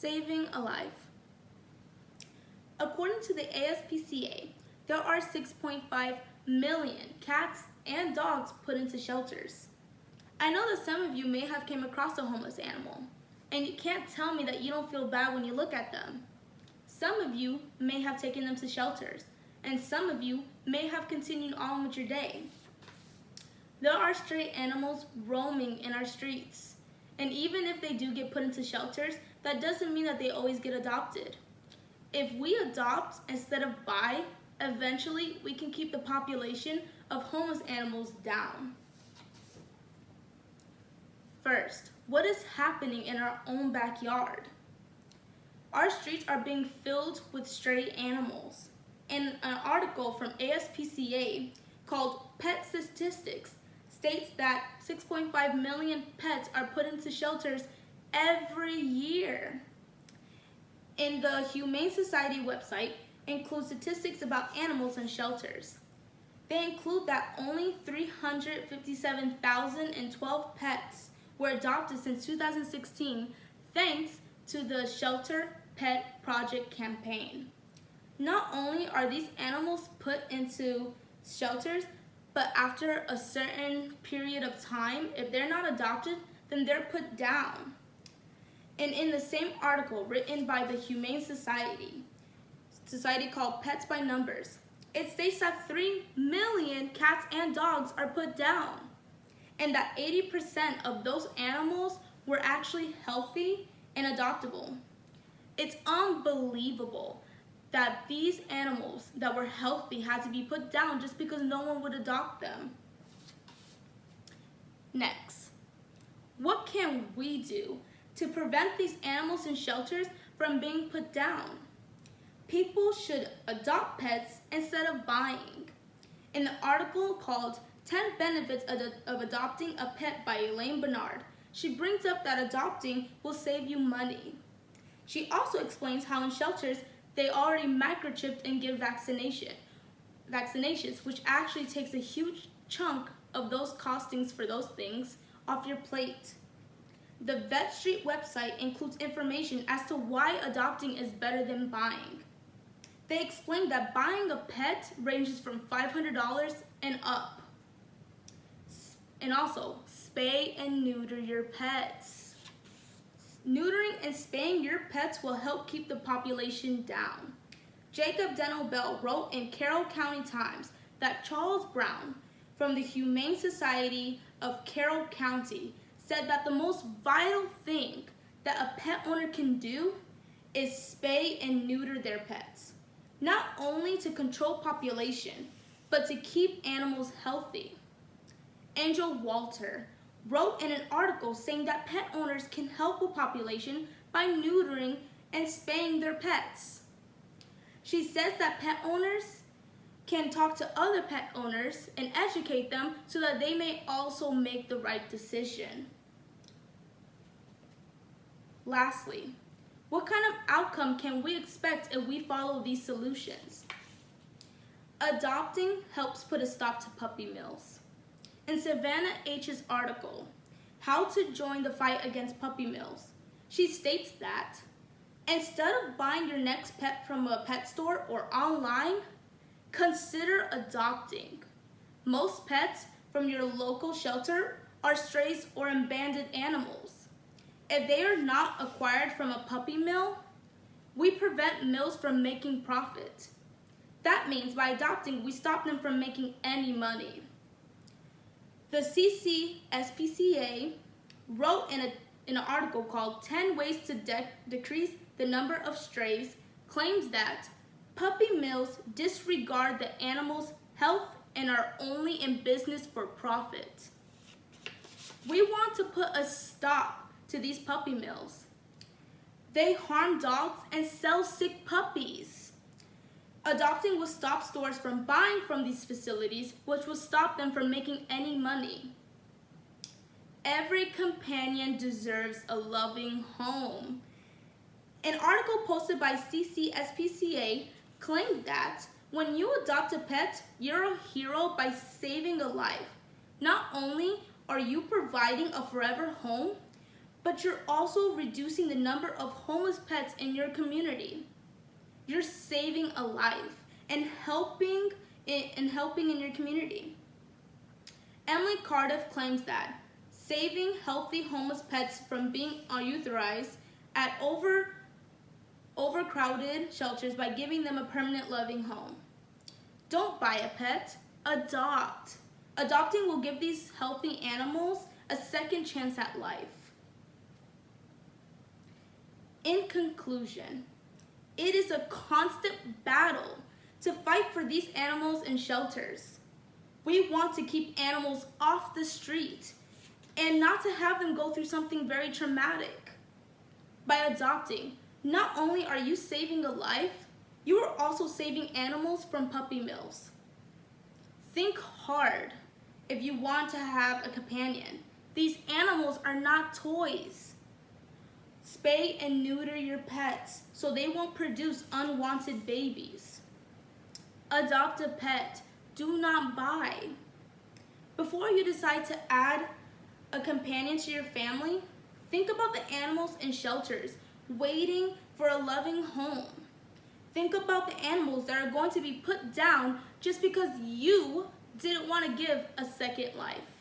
saving a life. According to the ASPCA, there are 6.5 million cats and dogs put into shelters. I know that some of you may have came across a homeless animal, and you can't tell me that you don't feel bad when you look at them. Some of you may have taken them to shelters, and some of you may have continued on with your day. There are stray animals roaming in our streets, and even if they do get put into shelters, that doesn't mean that they always get adopted. If we adopt instead of buy, eventually we can keep the population of homeless animals down. First, what is happening in our own backyard? Our streets are being filled with stray animals. In an article from ASPCA called Pet Statistics states that 6.5 million pets are put into shelters every year. In the Humane Society website includes statistics about animals in shelters. They include that only 357,012 pets were adopted since 2016 thanks to the Shelter Pet Project campaign. Not only are these animals put into shelters, but after a certain period of time, if they're not adopted, then they're put down. And in the same article written by the Humane Society called Pets by Numbers, it states that 3 million cats and dogs are put down, and that 80% of those animals were actually healthy and adoptable. It's unbelievable that these animals that were healthy had to be put down just because no one would adopt them. Next, what can we do to prevent these animals in shelters from being put down? People should adopt pets instead of buying. In the article called 10 Benefits of Adopting a Pet by Elaine Bernard, she brings up that adopting will save you money. She also explains how in shelters they already microchipped and give vaccinations, which actually takes a huge chunk of those costings for those things off your plate. The Vet Street website includes information as to why adopting is better than buying. They explain that buying a pet ranges from $500 and up. And also, spay and neuter your pets. Neutering and spaying your pets will help keep the population down. Jacob Deno Bell wrote in Carroll County Times that Charles Brown from the Humane Society of Carroll County said that the most vital thing that a pet owner can do is spay and neuter their pets, not only to control population, but to keep animals healthy. Angel Walter wrote in an article saying that pet owners can help a population by neutering and spaying their pets. She says that pet owners can talk to other pet owners and educate them so that they may also make the right decision. Lastly, what kind of outcome can we expect if we follow these solutions? Adopting helps put a stop to puppy mills. In Savannah H's article, How to Join the Fight Against Puppy Mills, she states that instead of buying your next pet from a pet store or online, consider adopting. Most pets from your local shelter are strays or abandoned animals. If they are not acquired from a puppy mill, we prevent mills from making profit. That means by adopting, we stop them from making any money. The CCSPCA wrote in an article called 10 Ways to Decrease the Number of Strays, claims that puppy mills disregard the animal's health and are only in business for profit. We want to put a stop to these puppy mills. They harm dogs and sell sick puppies. Adopting will stop stores from buying from these facilities, which will stop them from making any money. Every companion deserves a loving home. An article posted by CCSPCA claimed that when you adopt a pet, you're a hero by saving a life. Not only are you providing a forever home, but you're also reducing the number of homeless pets in your community. You're saving a life and helping in your community. Emily Cardiff claims that saving healthy homeless pets from being euthanized at overcrowded shelters by giving them a permanent loving home. Don't buy a pet, adopt. Adopting will give these healthy animals a second chance at life. In conclusion, it is a constant battle to fight for these animals in shelters. We want to keep animals off the street and not to have them go through something very traumatic. By adopting, not only are you saving a life, you are also saving animals from puppy mills. Think hard if you want to have a companion. These animals are not toys. Spay and neuter your pets so they won't produce unwanted babies. Adopt a pet. Do not buy. Before you decide to add a companion to your family, think about the animals in shelters waiting for a loving home. Think about the animals that are going to be put down just because you didn't want to give a second life.